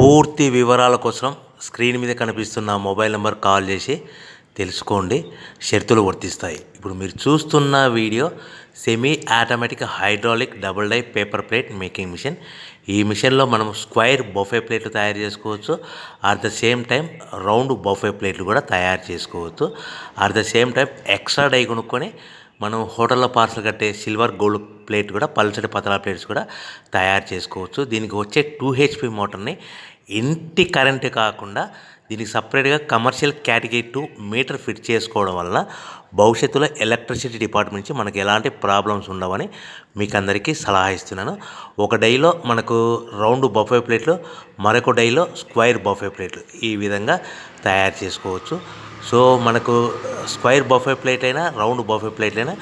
పూర్తి వివరాల కోసం స్క్రీన్ మీద కనిపిస్తున్న మొబైల్ నెంబర్ కాల్ చేసి తెలుసుకోండి. షరతులు వర్తిస్తాయి. ఇప్పుడు మీరు చూస్తున్న video semi automatic hydraulic double die paper plate making machine. ఈ మిషన్లో మనం స్క్వైర్ బఫే ప్లేట్లు తయారు చేసుకోవచ్చు. At the same time round buffet ప్లేట్లు కూడా తయారు చేసుకోవచ్చు. At the same time extra die కొనుక్కొని మనం హోటల్లో పార్సల్ కట్టే సిల్వర్ గోల్డ్ ప్లేట్ కూడా పల్చటి పతలా ప్లేట్స్ కూడా తయారు చేసుకోవచ్చు. దీనికి వచ్చే 2 HP మోటార్ని ఇంటి కరెంటు కాకుండా దీనికి సపరేట్గా కమర్షియల్ కేటగిరీ 2 మీటర్ ఫిట్ చేసుకోవడం వల్ల భవిష్యత్తులో ఎలక్ట్రిసిటీ డిపార్ట్మెంట్ నుంచి మనకి ఎలాంటి ప్రాబ్లమ్స్ ఉండవని మీకు అందరికీ సలహా ఇస్తున్నాను. ఒక డైలో మనకు రౌండ్ బఫే ప్లేట్లు, మరొక డైలో స్క్వైర్ బఫే ప్లేట్లు ఈ విధంగా తయారు చేసుకోవచ్చు. సో మనకు స్క్వైర్ బఫే ప్లేట్ అయినా రౌండ్ బఫే ప్లేట్ అయినా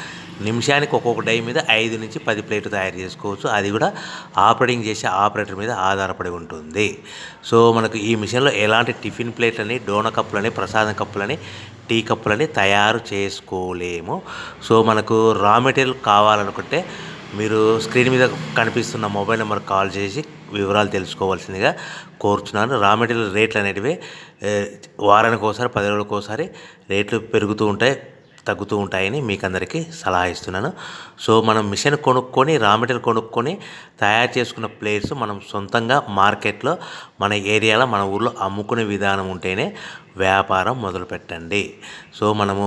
నిమిషానికి ఒక్కొక్క డై మీద 5 నుంచి 10 ప్లేట్లు తయారు చేసుకోవచ్చు. అది కూడా ఆపరేటింగ్ చేసే ఆపరేటర్ మీద ఆధారపడి ఉంటుంది. సో మనకు ఈ మిషన్లో ఎలాంటి టిఫిన్ ప్లేట్లని, డోనా కప్పులని, ప్రసాదం కప్పులని, టీ కప్పులని తయారు చేసుకోలేము. సో మనకు రా మెటీరియల్ కావాలనుకుంటే మీరు స్క్రీన్ మీద కనిపిస్తున్న మొబైల్ నెంబర్ కాల్ చేసి వివరాలు తెలుసుకోవాల్సిందిగా కోరుచున్నాను. రా మెటీరియల్ రేట్లు అనేటివి వారానికి ఒకసారి, 10 రోజులకు ఒకసారి రేట్లు పెరుగుతూ ఉంటాయి, తగ్గుతూ ఉంటాయని మీకు అందరికీ సలహా ఇస్తున్నాను. సో మనం మిషన్ కొనుక్కొని, రా మెటీరియల్ కొనుక్కొని తయారు చేసుకున్న ప్లేట్స్ మనం సొంతంగా మార్కెట్లో మన ఏరియాలో, మన ఊర్లో అమ్ముకునే విధానం ఉంటేనే వ్యాపారం మొదలు పెట్టండి. సో మనము